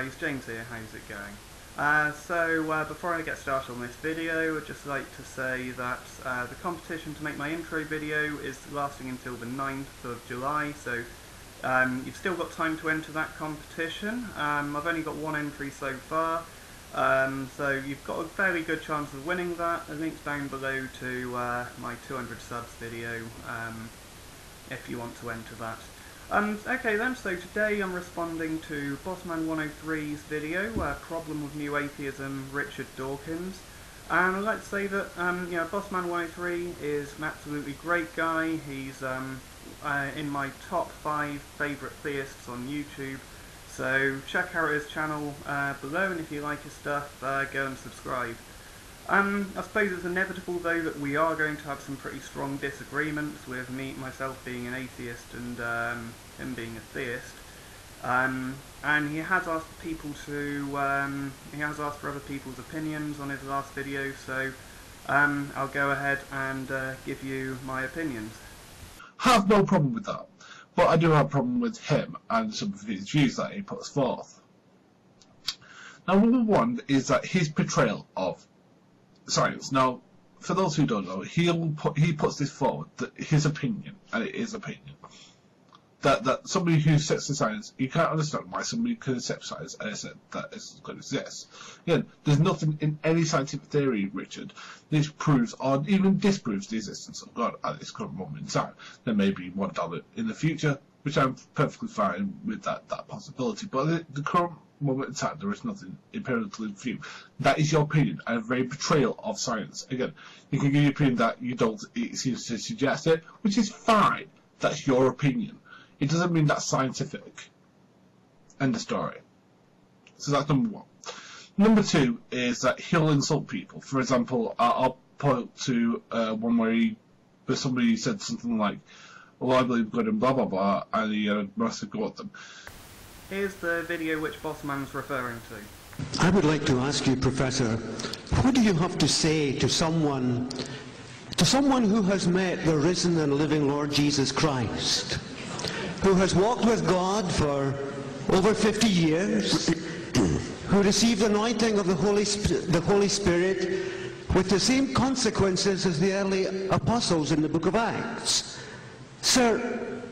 guys, James here, how's it going? Before I get started on this video, I'd just like to say that the competition to make my intro video is lasting until the 9th of July, so you've still got time to enter that competition. I've only got one entry so far, so you've got a fairly good chance of winning that. The link's down below to my 200 subs video if you want to enter that. Okay then, so today I'm responding to Bossman 103's video, Problem with New Atheism, Richard Dawkins. And I'd like to say that Bossman 103 is an absolutely great guy. He's in my top 5 favourite theists on YouTube. So check out his channel below, and if you like his stuff, go and subscribe. I suppose it's inevitable though that we are going to have some pretty strong disagreements, with myself being an atheist and him being a theist. And he has asked people to, he has asked for other people's opinions on his last video, so I'll go ahead and give you my opinions. Have no problem with that, but I do have a problem with him and some of his views that he puts forth. Now, number one is that his portrayal of science. Now, for those who don't know, he puts this forward, that his opinion, and it is opinion, that somebody who accepts the science, you can't understand why somebody could accept science and accept that it could exist. Again, there's nothing in any scientific theory, Richard, that proves or even disproves the existence of God at this current moment in time. There may be one dollar in the future, which I'm perfectly fine with that possibility, but at the current moment in time, there is nothing empirically view. That is your opinion, and a very betrayal of science. Again, you can give your opinion that you don't, it seems to suggest it, which is fine. That's your opinion. It doesn't mean that's scientific. End of story. So that's number one. Number two is that he'll insult people. For example, I'll point to one where somebody said something like, well, I believe God and blah blah blah, and he had a massive go at them. Here's the video which Bossman's referring to. I would like to ask you, Professor, what do you have to say to someone who has met the risen and living Lord Jesus Christ, who has walked with God for over 50 years, who received the anointing of the Holy Spirit with the same consequences as the early apostles in the book of Acts? Sir,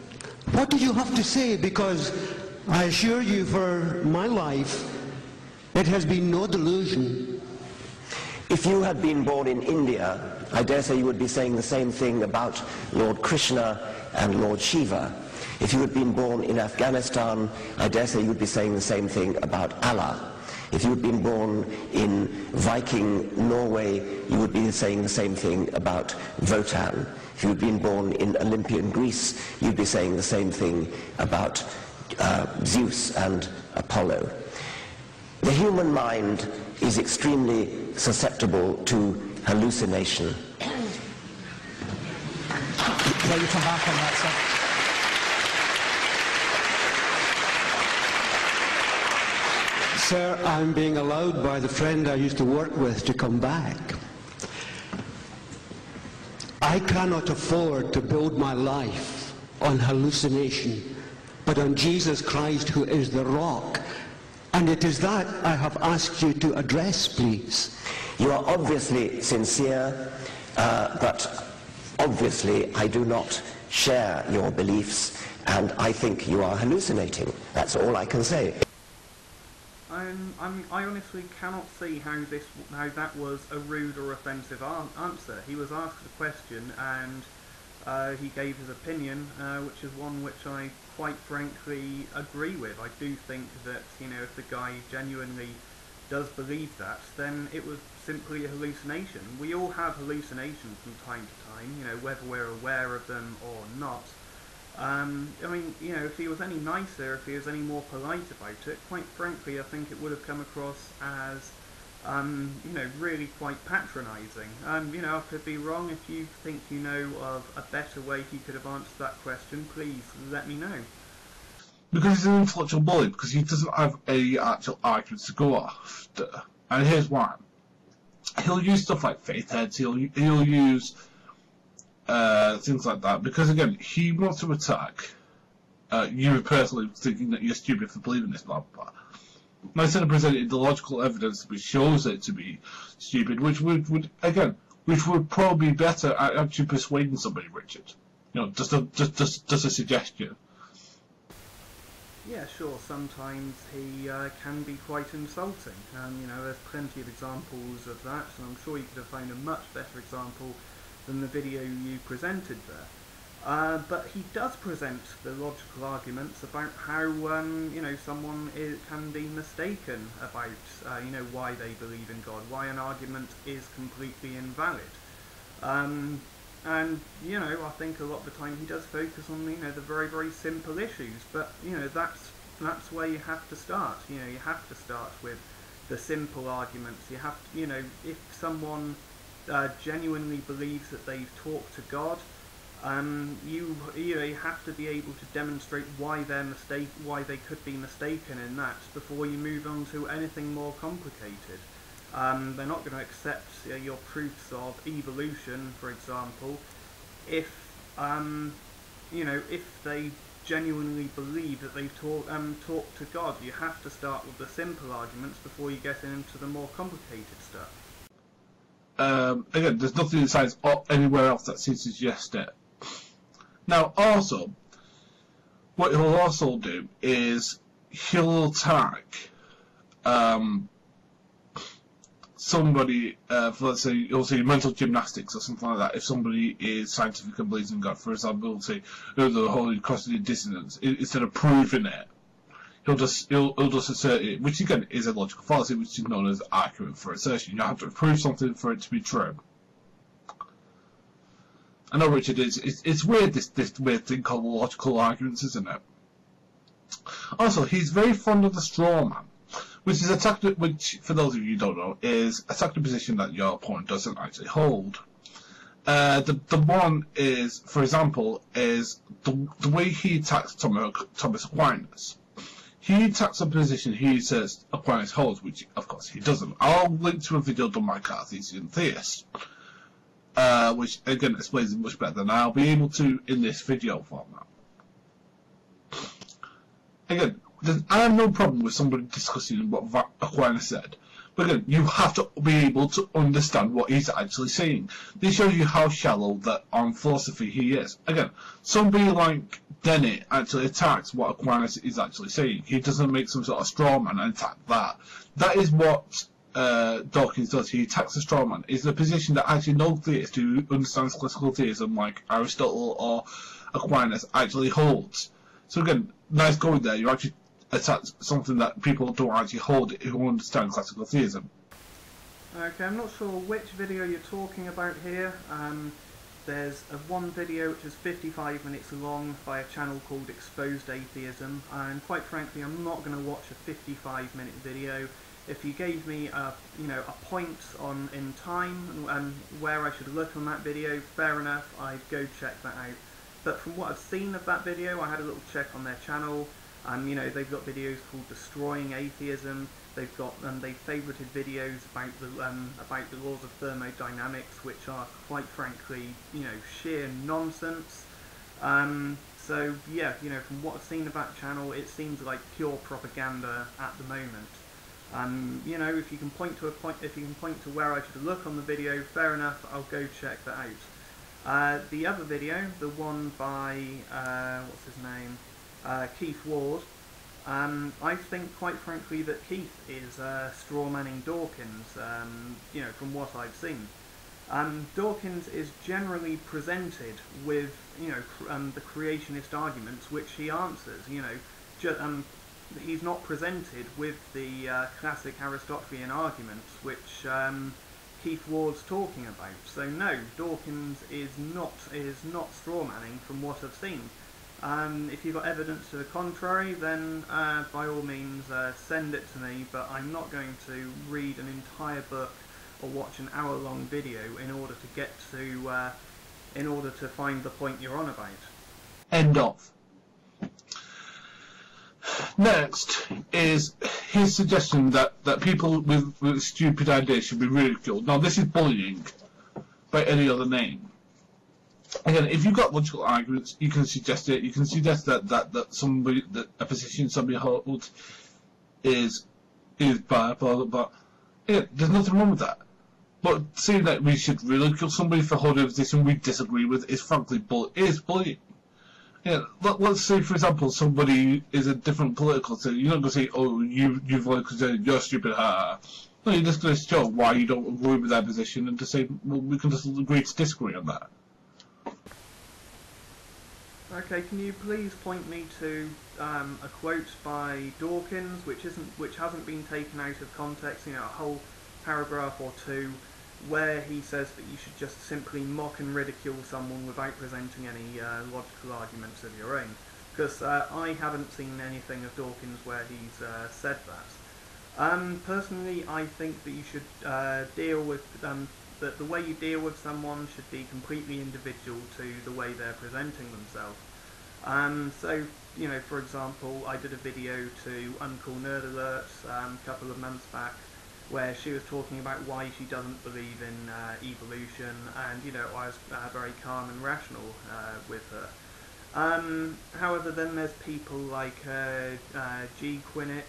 what do you have to say? Because I assure you, for my life, it has been no delusion. If you had been born in India, I dare say you would be saying the same thing about Lord Krishna and Lord Shiva. If you had been born in Afghanistan, I dare say you would be saying the same thing about Allah. If you had been born in Viking Norway, you would be saying the same thing about Wotan. If you had been born in Olympian Greece, you'd be saying the same thing about Zeus and Apollo. The human mind is extremely susceptible to hallucination. Will you come back on that, Sir, I'm being allowed by the friend I used to work with to come back. I cannot afford to build my life on hallucination, but on Jesus Christ, who is the rock. And it is that I have asked you to address, please. You are obviously sincere, but obviously I do not share your beliefs, and I think you are hallucinating. That's all I can say. I honestly cannot see how that was a rude or offensive answer. He was asked a question and he gave his opinion, which is one which I quite frankly agree with. I do think that, if the guy genuinely does believe that, then it was simply a hallucination. We all have hallucinations from time to time, whether we're aware of them or not. If he was any nicer, if he was any more polite about it, quite frankly, I think it would have come across as, really quite patronising. I could be wrong. If you think you know of a better way he could have answered that question, please let me know. Because he's an intellectual bully, because he doesn't have any actual arguments to go after. And here's why. He'll use stuff like faith heads, he'll use things like that, because again, he wants to attack you personally, thinking that you're stupid for believing this, blah blah blah. Now, instead of presenting the logical evidence which shows it to be stupid, which would probably be better at actually persuading somebody, Richard. You know, just a suggestion. Yeah, sure, sometimes he can be quite insulting, and you know, there's plenty of examples of that, and I'm sure you could have found a much better example than the video you presented there. But he does present the logical arguments about how, you know, someone can be mistaken about, you know, why they believe in God, why an argument is completely invalid. And, you know, I think a lot of the time he does focus on, you know, the very, very simple issues, but, you know, that's where you have to start. You know, you have to start with the simple arguments. You have to, you know, if someone genuinely believes that they've talked to God, you have to be able to demonstrate why they could be mistaken in that before you move on to anything more complicated. They're not going to accept your proofs of evolution, for example, if you know, if they genuinely believe that they've talked to God. You have to start with the simple arguments before you get into the more complicated stuff. Again, there's nothing in science or anywhere else that seems to suggest it. Now, also, what he'll also do is he'll attack somebody, let's say, he'll say mental gymnastics or something like that. If somebody is scientific and believes in God, for example, he'll say the whole cognitive dissonance. Instead of proving it, he'll just assert it, which again is a logical fallacy, which is known as accurate for assertion. You have to prove something for it to be true. I know, Richard, it's weird, this weird thing called logical arguments, isn't it? Also, he's very fond of the straw man, which is which, for those of you who don't know, is a tactical position that your opponent doesn't actually hold. The one is, for example, is the way he attacks Thomas Aquinas. He attacks a position he says Aquinas holds, which of course he doesn't. I'll link to a video done by Cartesian Theist, which again explains it much better than I'll be able to in this video format. Again, I have no problem with somebody discussing what Aquinas said, but again, you have to be able to understand what he's actually saying. This shows you how shallow that on philosophy he is. Again, somebody like Dennett actually attacks what Aquinas is actually saying. He doesn't make some sort of straw man and attack that. That is what Dawkins does. He attacks the straw man. It's a position that actually no theist who understands classical theism like Aristotle or Aquinas actually holds. So again, nice going there. You actually attack something that people don't actually hold who understand classical theism. Okay, I'm not sure which video you're talking about here. There's one video which is 55 minutes long by a channel called Exposed Atheism, and quite frankly I'm not going to watch a 55-minute video. If you gave me a point in time and where I should look on that video, fair enough, I'd go check that out. But from what I've seen of that video, I had a little check on their channel, and you know, they've got videos called Destroying Atheism. They've got they favorited videos about the laws of thermodynamics, which are quite frankly, you know, sheer nonsense. So yeah, you know, from what I've seen of that channel, it seems like pure propaganda at the moment. You know, if you can point to where I should look on the video, fair enough, I'll go check that out. The other video, the one by what's his name, Keith Ward. I think, quite frankly, that Keith is strawmanning Dawkins. You know, from what I've seen, Dawkins is generally presented with, you know, the creationist arguments which he answers. You know, he's not presented with the classic Aristotelian arguments which Keith Ward's talking about. So no, Dawkins is not strawmanning from what I've seen. If you've got evidence to the contrary, then by all means send it to me, but I'm not going to read an entire book or watch an hour-long video in order to get to in order to find the point you're on about. End of. Next is his suggestion that people with stupid ideas should be ridiculed. Now, this is bullying by any other name. Again, if you've got logical arguments, you can suggest it. You can suggest that a position somebody holds is is bad, blah, blah, blah. Yeah, there's nothing wrong with that. But saying that we should ridicule somebody for holding a position we disagree with is frankly bullying. Yeah, let's say, for example, somebody is a different political thing. You're not going to say, oh, you've said you're stupid, ha. No, you're just going to show why you don't agree with their position and to say, well, we can just agree to disagree on that. Okay, can you please point me to a quote by Dawkins, which hasn't been taken out of context, you know, a whole paragraph or two, where he says that you should just simply mock and ridicule someone without presenting any logical arguments of your own? Because I haven't seen anything of Dawkins where he's said that. Personally, I think that you should deal with that the way you deal with someone should be completely individual to the way they're presenting themselves. So, you know, for example, I did a video to Uncool Nerd Alert a couple of months back, where she was talking about why she doesn't believe in evolution, and, you know, I was very calm and rational with her. However, then there's people like G. Quinnett.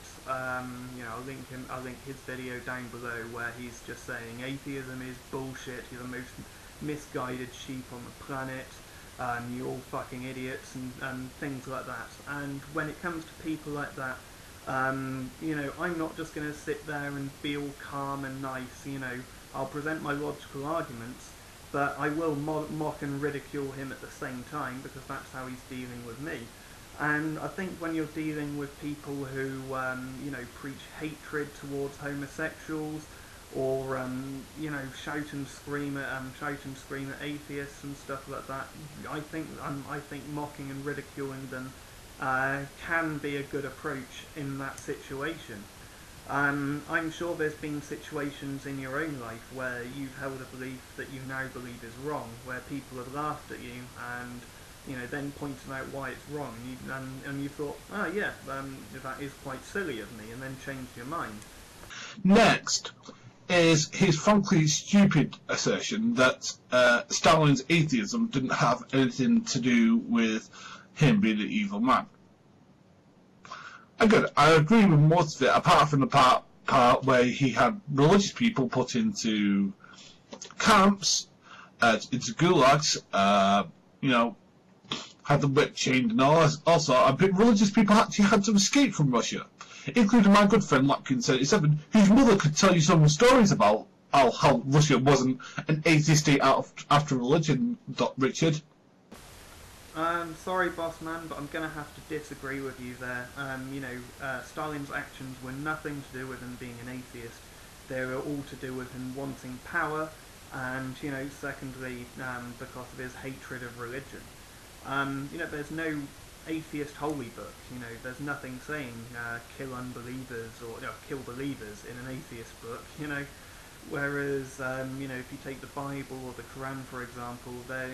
You know, I'll link his video down below, where he's just saying atheism is bullshit. You're the most misguided sheep on the planet. You're all fucking idiots, and things like that. And when it comes to people like that, you know, I'm not just going to sit there and be all calm and nice. You know, I'll present my logical arguments, but I will mock and ridicule him at the same time, because that's how he's dealing with me. And I think when you're dealing with people who, you know, preach hatred towards homosexuals, or you know, shout and scream at atheists and stuff like that, I think mocking and ridiculing them can be a good approach in that situation. I'm sure there's been situations in your own life where you've held a belief that you now believe is wrong, where people have laughed at you and, you know, then pointed out why it's wrong, and you thought, oh yeah, that is quite silly of me, and then changed your mind. Next is his frankly stupid assertion that Stalin's atheism didn't have anything to do with him being an evil man. Again, I agree with most of it, apart from the part where he had religious people put into camps, into gulags, you know, had them whip chained and all. Also, religious people actually had to escape from Russia, including my good friend Lapkin77, whose mother could tell you some stories about how Russia wasn't an atheist state after religion, Richard. Sorry, Bossman, but I'm going to have to disagree with you there. You know, Stalin's actions were nothing to do with him being an atheist. They were all to do with him wanting power, and, you know, secondly, because of his hatred of religion. You know, there's no atheist holy book. You know, there's nothing saying kill unbelievers or, you know, kill believers in an atheist book. You know. Whereas, you know, if you take the Bible or the Quran, for example, there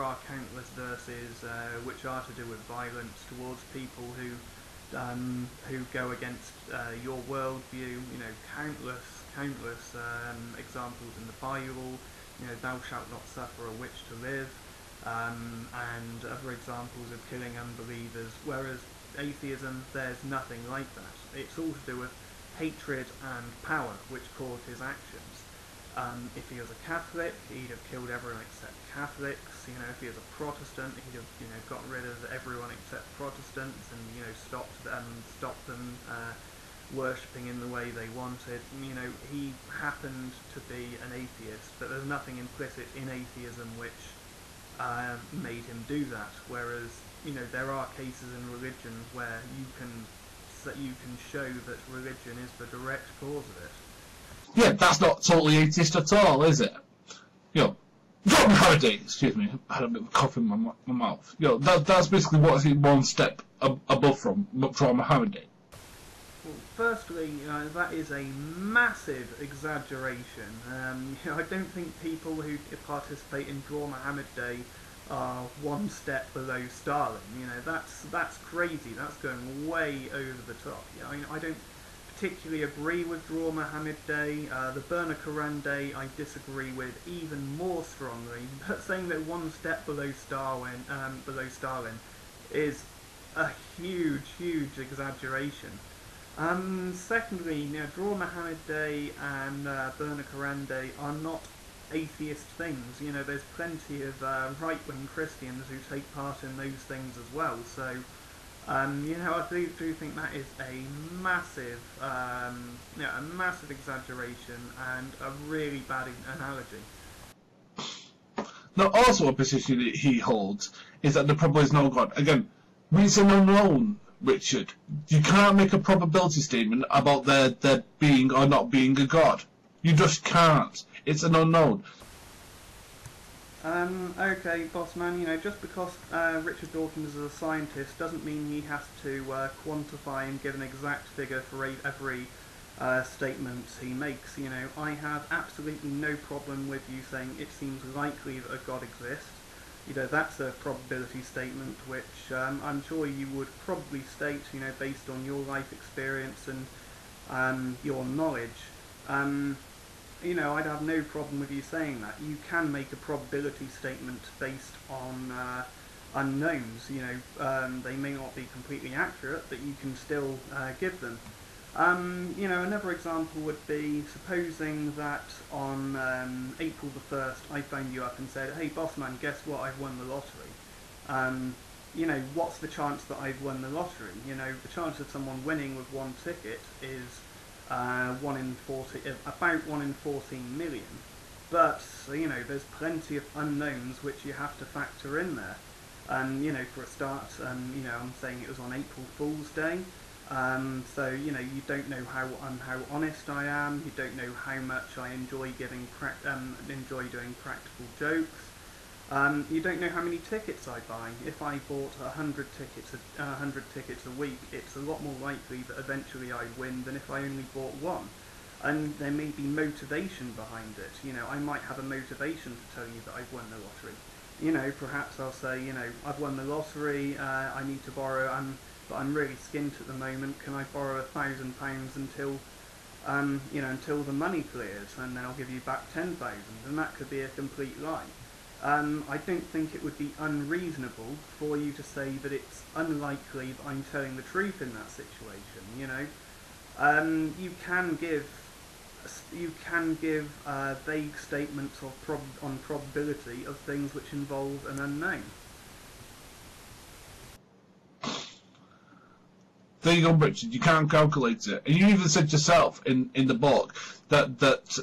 are countless verses which are to do with violence towards people who go against your worldview. You know, countless examples in the Bible. You know, thou shalt not suffer a witch to live, and other examples of killing unbelievers. Whereas atheism, there's nothing like that. It's all to do with hatred and power, which caused his actions. If he was a Catholic, he'd have killed everyone except Catholics. You know, if he was a Protestant, he'd have, you know, got rid of everyone except Protestants, and, you know, stopped them worshipping in the way they wanted. You know, he happened to be an atheist, but there's nothing implicit in atheism which made him do that. Whereas, you know, there are cases in religions where you can show that religion is the direct cause of it. Yeah, that's not totally atheist at all, is it? You know, drop Muhammad, excuse me, I had a bit of a cough in my mouth. You know, that's basically what's one step above from Muhammad. Well, firstly, that is a massive exaggeration. You know, I don't think people who participate in Draw Muhammad Day are one step below Stalin. You know, that's crazy. That's going way over the top. You know, I mean, I don't particularly agree with Draw Muhammad Day. The Burn a Quran Day I disagree with even more strongly. But saying that one step below Stalin is a huge exaggeration. Secondly, Draw Muhammad Day and Burn a Quran Day are not atheist things. There's plenty of right-wing Christians who take part in those things as well. So, I do think that is a massive, a massive exaggeration and a really bad analogy. Now, also a position that he holds is that the problem is no God. Again, it's an unknown, Richard. You can't make a probability statement about there being or not being a God. You just can't. It's an unknown. Okay, Bossman, just because Richard Dawkins is a scientist doesn't mean he has to quantify and give an exact figure for every statement he makes. I have absolutely no problem with you saying it seems likely that a God exists. That's a probability statement which I'm sure you would probably state, based on your life experience and your knowledge. I'd have no problem with you saying that. You can make a probability statement based on unknowns. They may not be completely accurate, but you can still give them. Another example would be supposing that on April the 1st I phoned you up and said, "Hey Bossman, guess what, I've won the lottery." What's the chance that I've won the lottery? The chance of someone winning with one ticket is about 1 in 14 million. But, there's plenty of unknowns which you have to factor in there. For a start, I'm saying it was on April Fool's Day. So, you don't know how honest I am, you don't know how much I enjoy doing practical jokes. You don't know how many tickets I buy. If I bought 100 tickets a week, it's a lot more likely that eventually I'd win than if I only bought one. And there may be motivation behind it. I might have a motivation to tell you that I've won the lottery. Perhaps I'll say, I've won the lottery, I need to borrow, but I'm really skint at the moment, can I borrow £1,000 until the money clears, and then I'll give you back 10,000, and that could be a complete lie. I don't think it would be unreasonable for you to say that it's unlikely that I'm telling the truth in that situation. You can give vague statements on probability of things which involve an unknown. There you go, Richard. You can't calculate it. And you even said yourself in the book that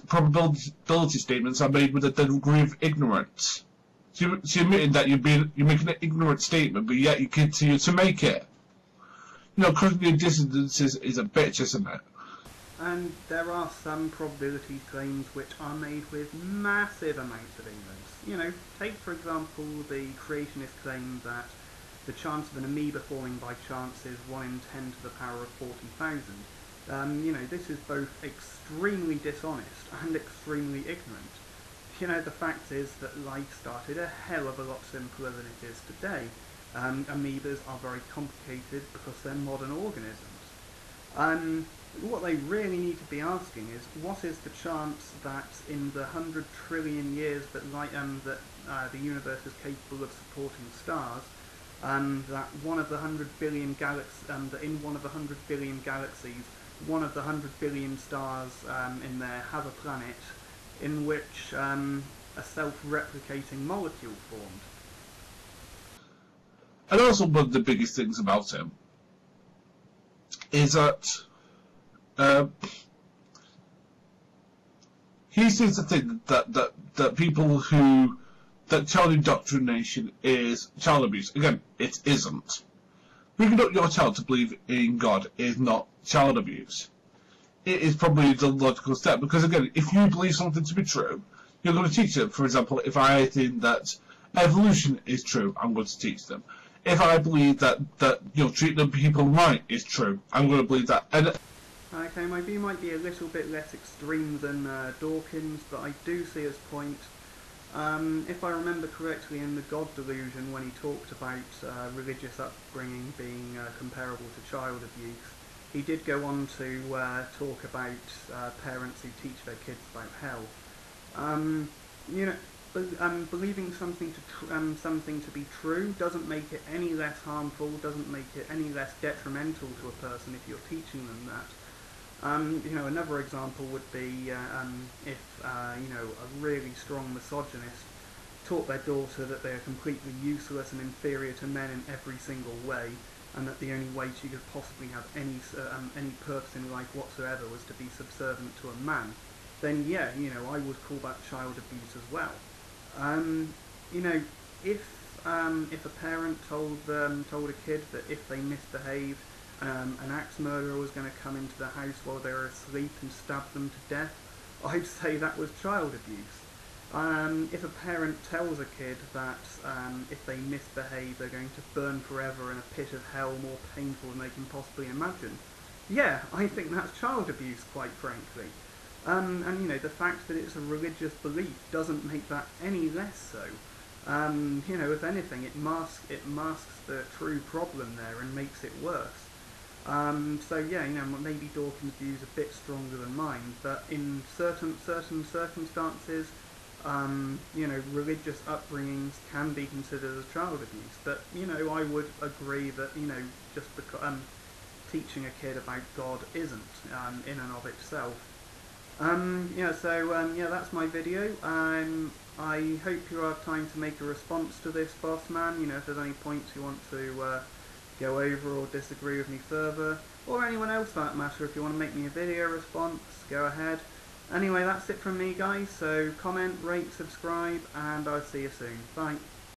probability statements are made with a degree of ignorance. So you're admitting that you're making an ignorant statement, but yet you continue to make it. Cognitive dissonance is a bitch, isn't it? And there are some probability claims which are made with massive amounts of ignorance. Take for example the creationist claim that the chance of an amoeba falling by chance is 1 in 10 to the power of 40,000. This is both extremely dishonest and extremely ignorant. The fact is that life started a hell of a lot simpler than it is today. Amoebas are very complicated because they're modern organisms. What they really need to be asking is, what is the chance that in the 100 trillion years that the universe is capable of supporting stars, that one of the 100 billion that in one of the 100 billion galaxies, one of the 100 billion stars in there have a planet in which a self-replicating molecule formed. And also one of the biggest things about him is that he seems to think that people that child indoctrination is child abuse. Again, it isn't. Bringing up your child to believe in God is not child abuse. It is probably the logical step, because again, if you believe something to be true, you're going to teach it. For example, if I think that evolution is true, I'm going to teach them. If I believe that treating people right is true, I'm going to believe that. And okay, my view might be a little bit less extreme than Dawkins, but I do see his point. If I remember correctly, in the God Delusion, when he talked about religious upbringing being comparable to child abuse, he did go on to talk about parents who teach their kids about hell. believing something to be true doesn't make it any less harmful, doesn't make it any less detrimental to a person if you're teaching them that. You know, another example would be if you know, a really strong misogynist taught their daughter that they are completely useless and inferior to men in every single way, and that the only way she could possibly have any purpose in life whatsoever was to be subservient to a man, then yeah, you know, I would call that child abuse as well. You know, if a parent told a kid that if they misbehaved, an axe murderer was going to come into the house while they were asleep and stab them to death, I'd say that was child abuse. If a parent tells a kid that if they misbehave they're going to burn forever in a pit of hell more painful than they can possibly imagine, yeah, I think that's child abuse, quite frankly. And you know, the fact that it's a religious belief doesn't make that any less so. You know, if anything, it masks the true problem there and makes it worse. So yeah, you know, maybe Dawkins' view is a bit stronger than mine, but in certain circumstances, you know, religious upbringings can be considered as child abuse. But you know, I would agree that, you know, just because teaching a kid about God isn't in and of itself. Yeah, so yeah, that's my video. I hope you have time to make a response to this, Bossman. You know, if there's any points you want to go over or disagree with me further, or anyone else for that matter, if you want to make me a video response, go ahead. Anyway, that's it from me, guys, so comment, rate, subscribe, and I'll see you soon. Bye.